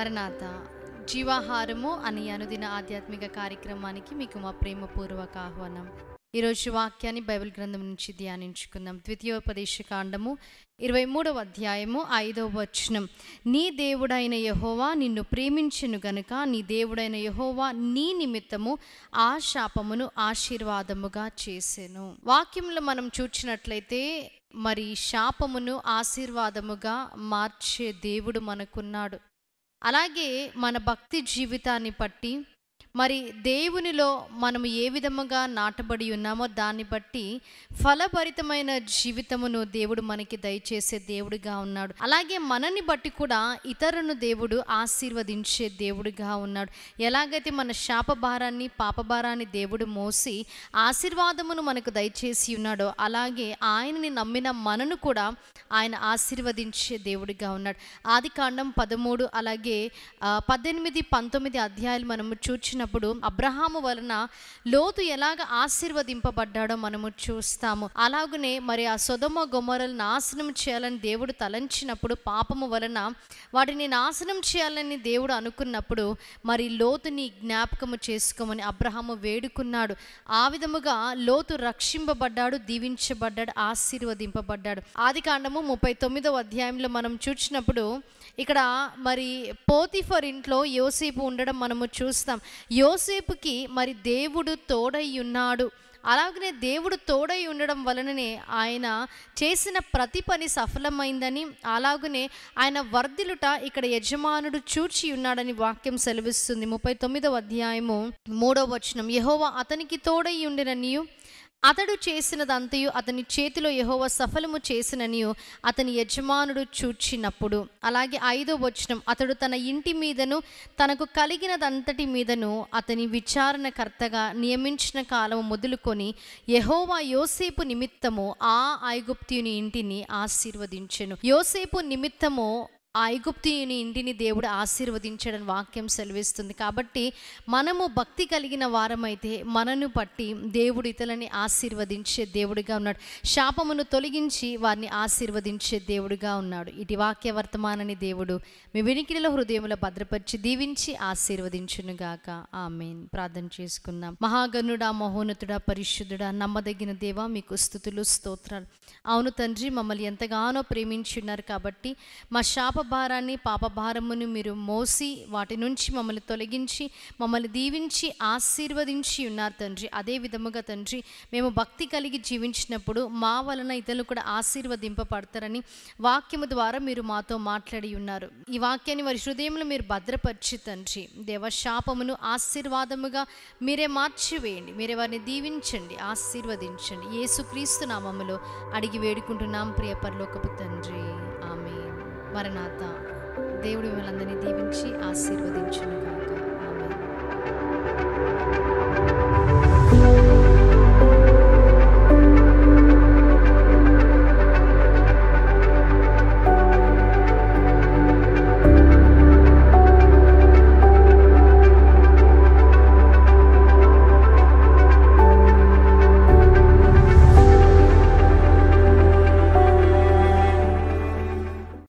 మరణాత జీవాహారము అనే అనుదిన ఆధ్యాత్మిక కార్యక్రమానికి మీకు మా ప్రేమపూర్వక ఆహ్వానం. ఈరోజు వాక్యాన్ని బైబిల్ గ్రంథం నుంచి ధ్యానించుకుందాం. ద్వితీయోపదేశ కాండము 23వ అధ్యాయము 5వ వచనం. నీ దేవుడైన యెహోవా నిన్ను ప్రేమించెను గనుక నీ దేవుడైన యెహోవా నీ నిమిత్తము ఆ శాపమును ఆశీర్వాదముగా చేసెను. వాక్యంలో మనం చూచినట్లయితే మరి శాపమును ఆశీర్వాదముగా మార్చే దేవుడు మనకున్నాడు. అలాగే మన భక్తి జీవితాన్ని బట్టి మరి దేవునిలో మనము ఏ విధముగా నాటబడి ఉన్నామో దాన్ని బట్టి ఫలభరితమైన జీవితమును దేవుడు మనకి దయచేసే దేవుడిగా ఉన్నాడు. అలాగే మనని బట్టి కూడా ఇతరులను దేవుడు ఆశీర్వదించే దేవుడిగా ఉన్నాడు. ఎలాగైతే మన శాపభారాన్ని పాపభారాన్ని దేవుడు మోసి ఆశీర్వాదమును మనకు దయచేసి ఉన్నాడో అలాగే ఆయనని నమ్మిన మనను కూడా ఆయన ఆశీర్వదించే దేవుడిగా ఉన్నాడు. ఆదికాండం 13 అలాగే 18, 19 అధ్యాయాలు మనము చూచినప్పుడు అబ్రహాము వలన లోతు ఎలాగ ఆశీర్వదింపబడ్డాడో మనము చూస్తాము. అలాగనే మరి ఆ సొదొమ గొమొరలను నాశనం చేయాలని దేవుడు తలంచినప్పుడు పాపము వలన వాటిని నాశనం చేయాలని దేవుడు అనుకున్నప్పుడు మరి లోతుని జ్ఞాపకము చేసుకోమని అబ్రహాము వేడుకున్నాడు. ఆ విధముగా లోతు రక్షింపబడ్డాడు, దీవించబడ్డాడు, ఆశీర్వదింపబడ్డాడు. ఆదికాండము 39వ అధ్యాయంలో మనం చూసినప్పుడు ఇక్కడ మరి పోతిఫర్ ఇంట్లో యోసేపు ఉండడం మనము చూస్తాం. యోసేపుకి మరి దేవుడు తోడై ఉన్నాడు. అలాగనే దేవుడు తోడై ఉండడం వలననే ఆయన చేసిన ప్రతి పని సఫలమైందని, అలాగనే ఆయన వర్ధిల్లుట ఇక్కడ యజమానుడు చూచి ఉన్నాడని వాక్యం సెలవిస్తుంది. 39వ అధ్యాయము 3వ వచనం. యెహోవా అతనికి తోడై ఉండిననియు అతడు చేసినదంతయు అతని చేతిలో యెహోవా సఫలము చేసిననియు అతని యజమానుడు చూచినప్పుడు. అలాగే 5వ వచనం. అతడు తన ఇంటి మీదను తనకు కలిగినదంతటి మీదను అతని విచారణకర్తగా నియమించిన కాలము మొదలుకొని యెహోవా యోసేపు నిమిత్తము ఆ ఐగుప్తీయుని ఇంటిని ఆశీర్వదించెను. యోసేపు నిమిత్తము ఆ ఐగుప్తీయుని ఇంటిని దేవుడు ఆశీర్వదించడని వాక్యం సెలవిస్తుంది. కాబట్టి మనము భక్తి కలిగిన వారమైతే మనను బట్టి దేవుడు ఇతరులని ఆశీర్వదించే దేవుడిగా ఉన్నాడు. శాపమును తొలగించి వారిని ఆశీర్వదించే దేవుడిగా ఉన్నాడు. ఇటు వాక్య వర్తమానాన్ని దేవుడు మీ వినికిడిలో హృదయంలో భద్రపరిచి దీవించి ఆశీర్వదించునుగాక. ఆమేన్. ప్రార్థన చేసుకుందాం. మహాగణుడా, మహోన్నతుడా, పరిశుద్ధుడా, నమ్మదగిన దేవా, మీకు స్తుతులు స్తోత్రాలు. అవును తండ్రి, మమ్మల్ని ఎంతగానో ప్రేమించున్నారు కాబట్టి మా శాపభారాన్ని పాపభారమును మీరు మోసి వాటి నుంచి మమ్మల్ని తొలగించి మమ్మల్ని దీవించి ఆశీర్వదించి ఉన్నారు తండ్రి. అదే విధముగా తండ్రి మేము భక్తి కలిగి జీవించినప్పుడు మా వలన ఇతరులు కూడా ఆశీర్వదింపబడతారని వాక్యము ద్వారా మీరు మాతో మాట్లాడి ఉన్నారు. ఈ వాక్యాన్ని వారి హృదయంలో మీరు భద్రపరిచి తండ్రి దేవ శాపమును ఆశీర్వాదముగా మీరే మార్చివేయండి. మీరే వారిని దీవించండి, ఆశీర్వదించండి. యేసుక్రీస్తు నామములో అడిగి వేడుకుంటున్నాం ప్రియ పరలోకపు తండ్రి. ఆమేన్. మరణాత. దేవుడు మిమ్మల్ని అందరినీ దీవించి ఆశీర్వదించును.